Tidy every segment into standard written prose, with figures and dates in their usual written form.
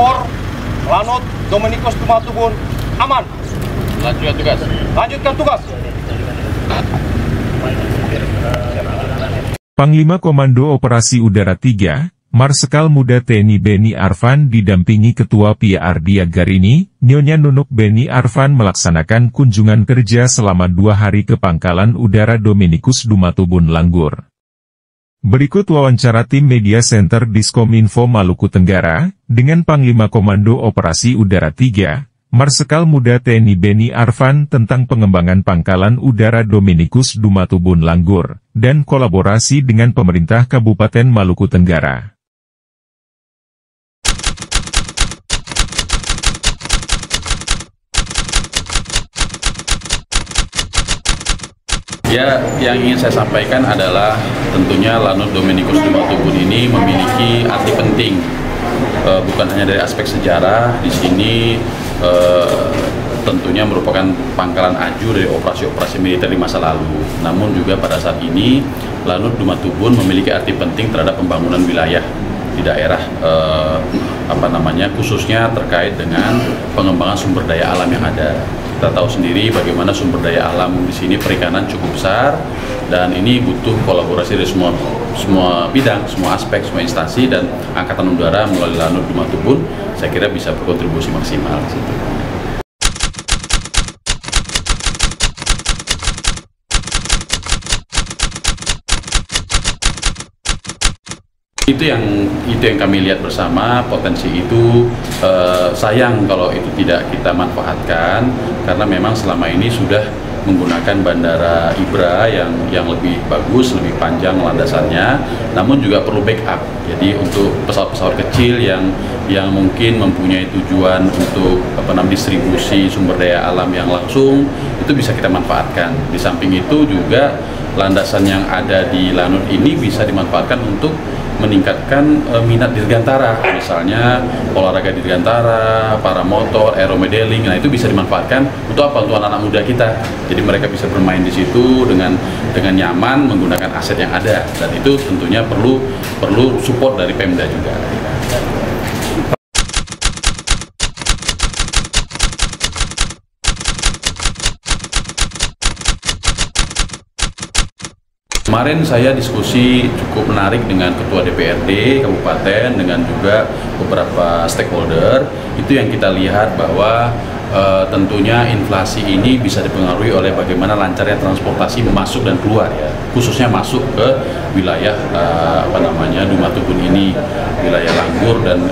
Por Lanut Dominikus Dumatubun aman. Lanjutkan tugas. Lanjutkan tugas. Panglima Komando Operasi Udara 3, Marsikal Muda TNI Beni Arfan didampingi Ketua PIA Ardia Garini, Nyonya Nunuk Beni Arfan melaksanakan kunjungan kerja selama 2 hari ke Pangkalan Udara Dominikus Dumatubun Langgur. Berikut wawancara tim Media Center Diskominfo Maluku Tenggara, dengan Panglima Komando Operasi Udara 3, Marsikal Muda TNI Beni Arfan tentang pengembangan Pangkalan Udara Dominikus Dumatubun Langgur, dan kolaborasi dengan pemerintah Kabupaten Maluku Tenggara. Ya, yang ingin saya sampaikan adalah tentunya Lanut Dominikus Dumatubun ini memiliki arti penting, bukan hanya dari aspek sejarah. Di sini tentunya merupakan pangkalan aju dari operasi-operasi militer di masa lalu. Namun juga pada saat ini Lanut Dumatubun memiliki arti penting terhadap pembangunan wilayah di daerah, khususnya terkait dengan pengembangan sumber daya alam yang ada. Kita tahu sendiri bagaimana sumber daya alam di sini perikanan cukup besar, dan ini butuh kolaborasi dari semua bidang, semua aspek, semua instansi, dan Angkatan Udara melalui Lanut Dumatubun saya kira bisa berkontribusi maksimal di situ. Itu yang kami lihat bersama, potensi itu sayang kalau itu tidak kita manfaatkan, karena memang selama ini sudah menggunakan bandara Ibra yang lebih bagus, lebih panjang landasannya, namun juga perlu backup. Jadi untuk pesawat-pesawat kecil yang mungkin mempunyai tujuan untuk distribusi sumber daya alam yang langsung, itu bisa kita manfaatkan. Di samping itu juga landasan yang ada di Lanut ini bisa dimanfaatkan untuk meningkatkan minat dirgantara, misalnya olahraga dirgantara, paramotor, aeromodeling. Nah, itu bisa dimanfaatkan untuk apa? Untuk anak-anak muda kita. Jadi mereka bisa bermain di situ dengan nyaman menggunakan aset yang ada, dan itu tentunya perlu support dari Pemda juga. Kemarin saya diskusi cukup menarik dengan Ketua DPRD Kabupaten, dengan juga beberapa stakeholder. Itu yang kita lihat bahwa tentunya inflasi ini bisa dipengaruhi oleh bagaimana lancarnya transportasi masuk dan keluar, ya, khususnya masuk ke wilayah Dumatubun ini, wilayah Langgur dan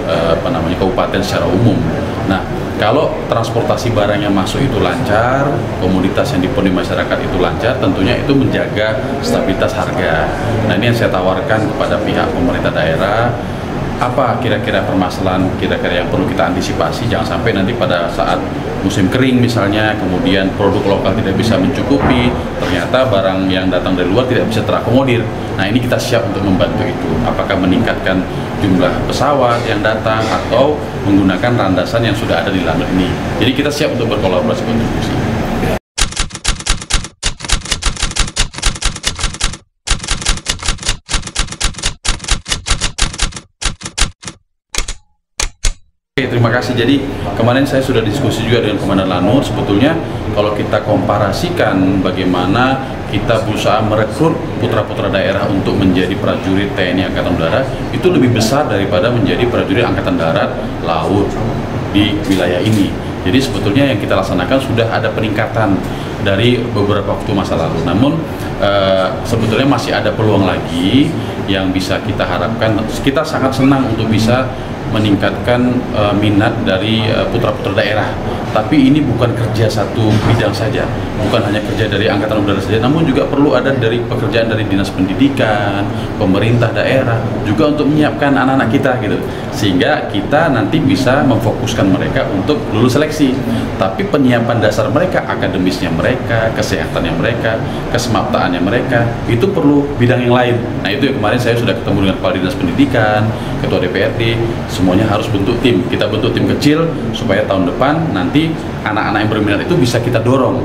kabupaten secara umum. Nah, kalau transportasi barang yang masuk itu lancar, komoditas yang dipenuhi masyarakat itu lancar, tentunya itu menjaga stabilitas harga. Nah, ini yang saya tawarkan kepada pihak pemerintah daerah. Apa kira-kira permasalahan kira-kira yang perlu kita antisipasi, jangan sampai nanti pada saat musim kering misalnya, kemudian produk lokal tidak bisa mencukupi, ternyata barang yang datang dari luar tidak bisa terakomodir. Nah, ini kita siap untuk membantu itu, apakah meningkatkan jumlah pesawat yang datang atau menggunakan landasan yang sudah ada di Lanut ini. Jadi kita siap untuk berkolaborasi kontribusi. Terima kasih. Jadi kemarin saya sudah diskusi juga dengan Komandan Lanut. Sebetulnya kalau kita komparasikan bagaimana kita berusaha merekrut putra-putra daerah untuk menjadi prajurit TNI Angkatan Udara, itu lebih besar daripada menjadi prajurit Angkatan Darat Laut di wilayah ini. Jadi sebetulnya yang kita laksanakan sudah ada peningkatan dari beberapa waktu masa lalu. Namun sebetulnya masih ada peluang lagi yang bisa kita harapkan. Kita sangat senang untuk bisa meningkatkan minat dari putra-putra daerah. Tapi ini bukan kerja satu bidang saja, bukan hanya kerja dari Angkatan Udara saja, namun juga perlu ada dari pekerjaan dari Dinas Pendidikan, pemerintah daerah, juga untuk menyiapkan anak-anak kita gitu. Sehingga kita nanti bisa memfokuskan mereka untuk lulus seleksi. Tapi penyiapan dasar mereka, akademisnya mereka, kesehatannya mereka, kesemaptaannya mereka, itu perlu bidang yang lain. Nah, itu yang kemarin saya sudah ketemu dengan Kepala Dinas Pendidikan, Ketua DPRD, semuanya harus bentuk tim. Kita bentuk tim kecil supaya tahun depan nanti anak-anak yang berminat itu bisa kita dorong.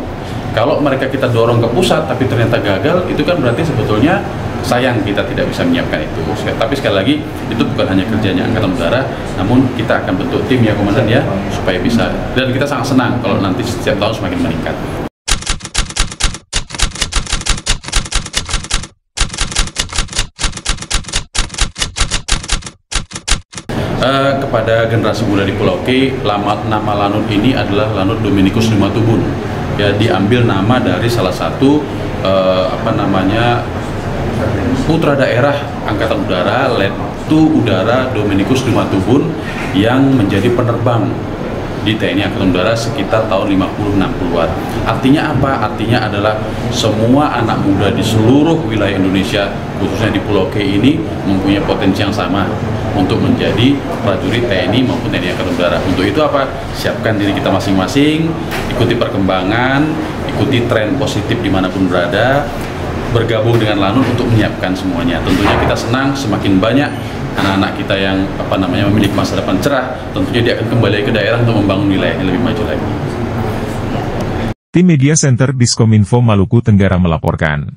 Kalau mereka kita dorong ke pusat tapi ternyata gagal, itu kan berarti sebetulnya sayang kita tidak bisa menyiapkan itu. Tapi sekali lagi, itu bukan hanya kerjanya Angkatan Udara, namun kita akan bentuk tim ya Komandan ya, supaya bisa, dan kita sangat senang kalau nanti setiap tahun semakin meningkat. Kepada generasi muda di Pulau K, nama Lanut ini adalah Lanut Dominikus Dumatubun. Ya, diambil nama dari salah satu putra daerah Angkatan Udara, Letu Udara Dominikus Dumatubun, yang menjadi penerbang di TNI Angkatan Udara sekitar tahun 50-60-an. Artinya apa? Artinya adalah semua anak muda di seluruh wilayah Indonesia, khususnya di Pulau K ini, mempunyai potensi yang sama untuk menjadi prajurit TNI maupun TNI Angkatan Udara. Untuk itu apa? Siapkan diri kita masing-masing, ikuti perkembangan, ikuti tren positif dimanapun berada, bergabung dengan Lanut untuk menyiapkan semuanya. Tentunya kita senang semakin banyak anak-anak kita yang memiliki masa depan cerah. Tentunya dia akan kembali ke daerah untuk membangun wilayahnya lebih maju lagi. Tim Media Center Diskominfo Maluku Tenggara melaporkan.